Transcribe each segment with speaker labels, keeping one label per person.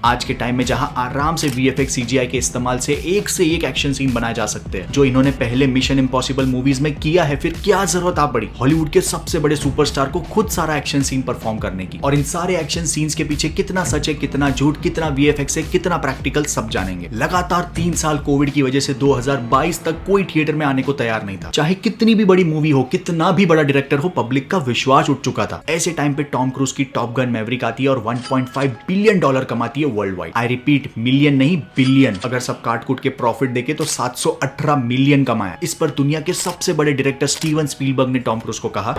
Speaker 1: आज के टाइम में जहां आराम से वीएफएक्स सीजीआई के इस्तेमाल से एक एक्शन सीन बनाए जा सकते हैं जो इन्होंने पहले मिशन इम्पॉसिबल मूवीज में किया है, फिर क्या जरूरत आ पड़ी हॉलीवुड के सबसे बड़े सुपरस्टार को खुद सारा एक्शन सीन परफॉर्म करने की। और इन सारे एक्शन सीन्स के पीछे कितना सच है, कितना झूठ, कितना वीएफएक्स है, कितना प्रैक्टिकल, सब जानेंगे। लगातार 3 साल कोविड की वजह से 2022 तक कोई थिएटर में आने को तैयार नहीं था। चाहे कितनी भी बड़ी मूवी हो, कितना भी बड़ा डायरेक्टर हो, पब्लिक का विश्वास उठ चुका था। ऐसे टाइम पे टॉम क्रूज की टॉप गन मैवरिक आती है और $1.5 बिलियन कमाती है world wide. I repeat, million नहीं बिलियन। अगर सब काट कूट के प्रॉफिट देखे तो 718 मिलियन कमाया। इस पर दुनिया के सबसे बड़े डायरेक्टर स्टीवन स्पीलबर्ग ने टॉम क्रूज को कहा,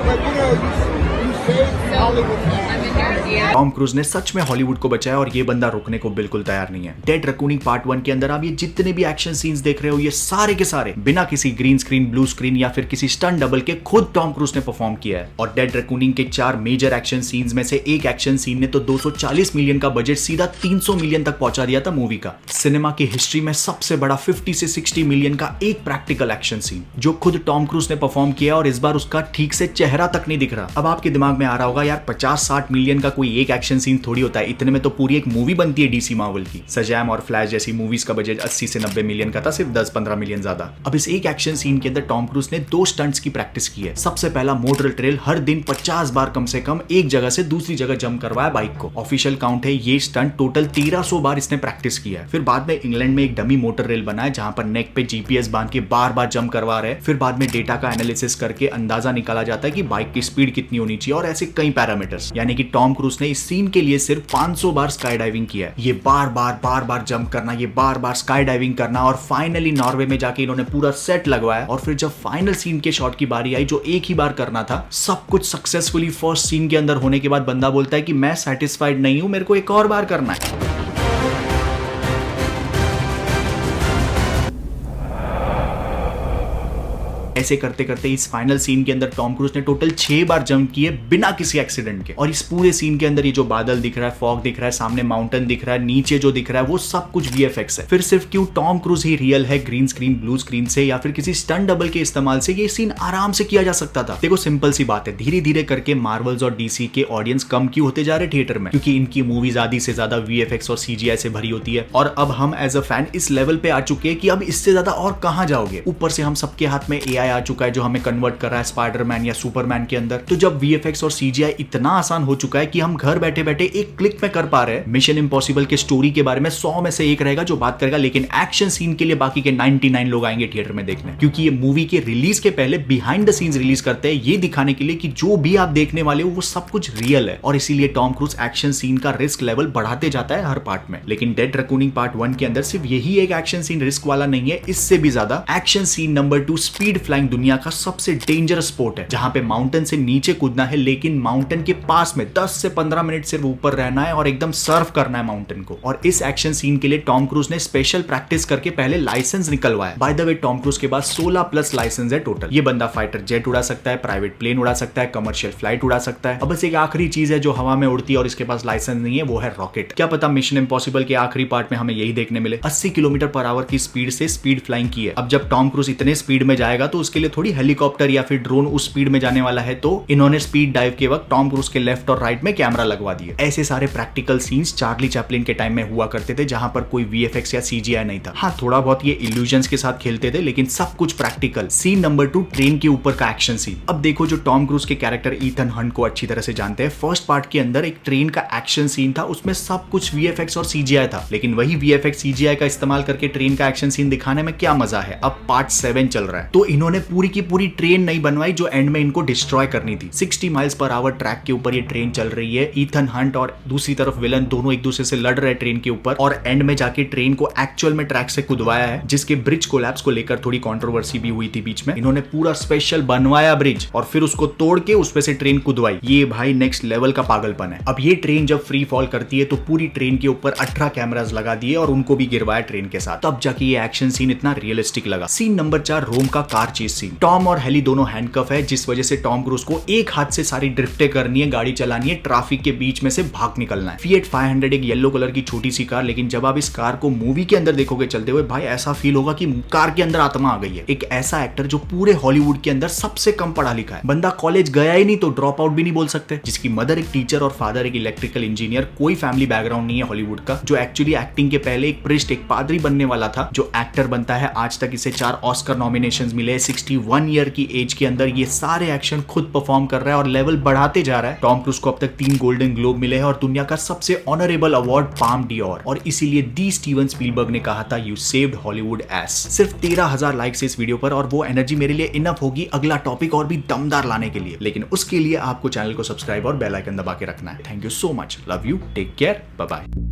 Speaker 1: टॉम क्रूज ने सच में हॉलीवुड को बचाया और ये बंदा रुकने को बिल्कुल तैयार नहीं है। डेड रैकूनिंग पार्ट 1 के अंदर आप ये जितने भी एक्शन सीन्स देख रहे हो, ये सारे के सारे बिना किसी ग्रीन स्क्रीन, ब्लू स्क्रीन या फिर किसी स्टंट डबल के खुद टॉम क्रूज ने परफॉर्म किया है। और डेड रैकूनिंग के 4 मेजर एक्शन सीन्स में से एक एक्शन सीन ने तो 240 मिलियन का बजट सीधा 300 मिलियन तक पहुंचा दिया था मूवी का। सिनेमा की हिस्ट्री में सबसे बड़ा 50 से 60 मिलियन का एक प्रैक्टिकल एक्शन सीन जो खुद टॉम क्रूज ने परफॉर्म किया और इस बार उसका ठीक से चेहरा तक नहीं दिख रहा। अब आपके दिमाग में आ रहा होगा, यार 50-60 मिलियन का कोई एक एक्शन सीन थोड़ी होता है, इतने में तो पूरी एक मूवी बनती है डीसी मार्वल की। शज़ैम और फ्लैश जैसी मूवीज का बजट 80 से 90 मिलियन का था, सिर्फ 10-15 मिलियन ज्यादा। अब इस एक एक्शन सीन के अंदर टॉम क्रूज ने 2 स्टंट्स की प्रैक्टिस की है। सबसे पहला मोटर ट्रेल, हर दिन 50 बार कम से कम एक जगह से दूसरी जगह जंप करवाया बाइक को। ऑफिशियल काउंट है ये स्टंट टोटल 1300 बार इसने प्रैक्टिस किया है। फिर बाद में इंग्लैंड में एक डमी मोटर रेल बनाया जहां पर नेक पे जीपीएस बांध के बार बार जंप करवा रहे हैं। फिर बाद में डेटा का एनालिसिस करके अंदाजा निकाला जाता है कि बाइक की स्पीड कितनी होनी चाहिए और ऐसे कई पैरामीटर्स। यानी कि टॉम क्रूज ने इस सीन के लिए सिर्फ 500 बार स्काई डाइविंग किया है। ये बार बार जंप करना, ये बार बार स्काई डाइविंग करना, और फाइनली नॉर्वे में जाके इन्होंने पूरा सेट लगवाया। और फिर जब फाइनल सीन के शॉट की बारी आई जो एक ही बार करना था, सब कुछ सक्सेसफुली फर्स्ट सीन के अंदर होने के बाद बंदा बोलता है कि मैं सेटिस्फाइड नहीं हूं, मेरे को एक और बार करना है। ऐसे करते करते इस फाइनल सीन के अंदर टॉम क्रूज ने टोटल 6 बार जंप किए बिना किसी एक्सीडेंट के। और इस पूरे सीन के अंदर ये जो बादल दिख रहा है, फॉग दिख रहा है, सामने माउंटेन दिख रहा है, नीचे जो दिख रहा है, वो सब कुछ वीएफएक्स है। फिर सिर्फ क्यों टॉम क्रूज ही रियल है, ग्रीन स्क्रीन, ब्लू स्क्रीन से या फिर किसी स्टंट डबल के इस्तेमाल से ये सीन आराम से किया जा सकता था। देखो सिंपल सी बात है, धीरे धीरे करके मार्वल्स और डीसी के ऑडियंस कम क्यों होते जा रहे थिएटर में, क्योंकि इनकी मूवीज आधी से ज्यादा वीएफएक्स और सीजीआई से भरी होती है। और अब हम एज अ फैन इस लेवल पे आ चुके हैं कि अब इससे ज्यादा और कहां जाओगे। ऊपर से हम सबके हाथ में एआई आ चुका है जो हमें कन्वर्ट कर रहा है स्पाइडरमैन या सुपरमैन के अंदर। तो जब वीएफएक्स और सीजीआई इतना आसान हो चुका है कि हम घर बैठे बैठे एक क्लिक में कर पा रहे हैं। मिशन इम्पॉसिबल के स्टोरी के बारे में 100 में से एक रहेगा जो बात करेगा, लेकिन एक्शन सीन के लिए बाकी के 99 लोग आएंगे थिएटर में देखने, क्योंकि ये मूवी के रिलीज के पहले बिहाइंड द सीन्स रिलीज करते हैं, ये दिखाने के लिए कि जो भी आप देखने वाले हो वो सब कुछ रियल है। और इसीलिए टॉम क्रूज एक्शन सीन का रिस्क लेवल बढ़ाते जाता है हर पार्ट में। लेकिन डेड रैकूनिंग पार्ट 1 के अंदर सिर्फ यही एक एक्शन सीन रिस्क वाला नहीं है, इससे भी ज्यादा। Action scene number 2 speed flying, दुनिया का सबसे डेंजरस स्पोर्ट है जहां पे माउंटेन से नीचे कूदना है, लेकिन माउंटेन के पास में 10 से 15 मिनट सिर्फ ऊपर रहना है और एकदम सर्व करना है माउंटेन को। और इस एक्शन सीन के लिए टॉम क्रूज ने स्पेशल प्रैक्टिस करके पहले लाइसेंस निकलवाया। By the way Tom cruise के पास 16 प्लस लाइसेंस है टोटल। ये बंदा फाइटर जेट उड़ा सकता है, प्राइवेट प्लेन उड़ा सकता है, कमर्शियल फ्लाइट उड़ा सकता है। अब बस एक आखिरी चीज है जो हवा में उड़ती है और इसके पास लाइसेंस नहीं है, वो है रॉकेट। क्या पता मिशन इम्पॉसिबल के आखिरी पार्ट में हमें यही देखने मिले। 80 किलोमीटर पर आवर की स्पीड से स्पीड फ्लाइंग की है। अब जब टॉम क्रूज इतने स्पीड में जाएगा तो उसके लिए थोड़ी हेलीकॉप्टर या फिर ड्रोन उस स्पीड में जाने वाला है, तो इन्होंने स्पीड डाइव के वक्त टॉम क्रूज के लेफ्ट और राइट में कैमरा लगवा दिए। ऐसे सारे प्रैक्टिकल सीन्स चार्ली चैपलिन के टाइम में हुआ करते थे जहां पर कोई वीएफएक्स या सीजीआई नहीं था। हाँ, थोड़ा बहुत ये इल्यूजन्स के साथ खेलते थे, लेकिन सब कुछ प्रैक्टिकल। सीन नंबर 2 ट्रेन के ऊपर का एक्शन सीन। अब देखो, जो टॉम क्रूज के कैरेक्टर ईथन हंट को अच्छी तरह से जानते हैं, फर्स्ट पार्ट के अंदर एक ट्रेन का एक्शन सीन था, उसमें सब कुछ वीएफएक्स और सीजीआई था। लेकिन वही वीएफएक्स सीजीआई का इस्तेमाल करके ट्रेन का एक्शन सीन दिखाने में क्या मजा है। अब पार्ट 7 चल रहा है, तो इन्होंने पूरी की पूरी ट्रेन नहीं बनवाई जो एंड में इनको डिस्ट्रॉय करनी थी। 60 माइल्स पर आवर ट्रैक के ऊपर ये ट्रेन चल रही है। ईथन हंट और दूसरी तरफ विलन दोनों एक दूसरे से लड़ रहे हैं ट्रेन के ऊपर, और एंड में जाके ट्रेन को एक्चुअल में ट्रैक से कुदवाया है, जिसके ब्रिज कोलैप्स को लेकर थोड़ी कंट्रोवर्सी भी हुई थी बीच में। इन्होंने पूरा स्पेशल बनवाया ब्रिज और फिर उसको तोड़ के उसपे से ट्रेन कुदवाई। ये भाई नेक्स्ट लेवल का पागलपन है। अब ये ट्रेन जब फ्री फॉल करती है तो पूरी ट्रेन के ऊपर 18 कैमरास लगा दिए और उनको भी गिरवाया ट्रेन के साथ, तब जाके ये एक्शन सीन इतना रियलिस्टिक लगा। सीन नंबर 4 रोम का कार चेस सीन। टॉम और हेली दोनों हैंडकफ है, जिस वजह से टॉम क्रूज को एक हाथ से सारी ड्रिफ्टें करनी है, गाड़ी चलानी है, ट्रैफिक के बीच में से भाग निकलना है। फिएट 500 एक येलो कलर की छोटी सी कार, लेकिन जब आप इस कार को मूवी के अंदर देखोगे चलते हुए, भाई ऐसा फील होगा कि कार के अंदर आत्मा आ गई है। एक ऐसा एक्टर जो पूरे हॉलीवुड के अंदर सबसे कम पढ़ा लिखा है, बंदा कॉलेज गया ही नहीं तो ड्रॉप आउट भी नहीं बोल सकते, जिसकी मदर एक टीचर और फादर एक इलेक्ट्रिकल इंजीनियर, कोई फैमिली बैकग्राउंड नहीं है हॉलीवुड का, जो एक्चुअली एक्टिंग के पहले एक प्रिस्ट, एक पादरी बनने वाला था, जो एक्टर बनता है। आज तक इसे 4 ऑस्कर नॉमिनेशंस मिले। 61 ईयर की एज के अंदर ये सारे एक्शन खुद परफॉर्म कर रहा है और लेवल बढ़ाते जा रहा है। टॉम क्रूज को अब तक 3 गोल्डन ग्लोब मिले हैं और दुनिया का सबसे ऑनरेबल अवार्ड पाम डियोर, और इसीलिए दी स्टीवन स्पीलबर्ग ने कहा था यू सेव्ड हॉलीवुड एस। सिर्फ 13,000 लाइक्स इस वीडियो पर, और वो एनर्जी मेरे लिए इनफ होगी अगला टॉपिक और भी दमदार लाने के लिए। लेकिन उसके लिए आपको चैनल को सब्सक्राइब और बेल आइकन दबा के रखना है। Thank you so much, love you, take care, bye bye.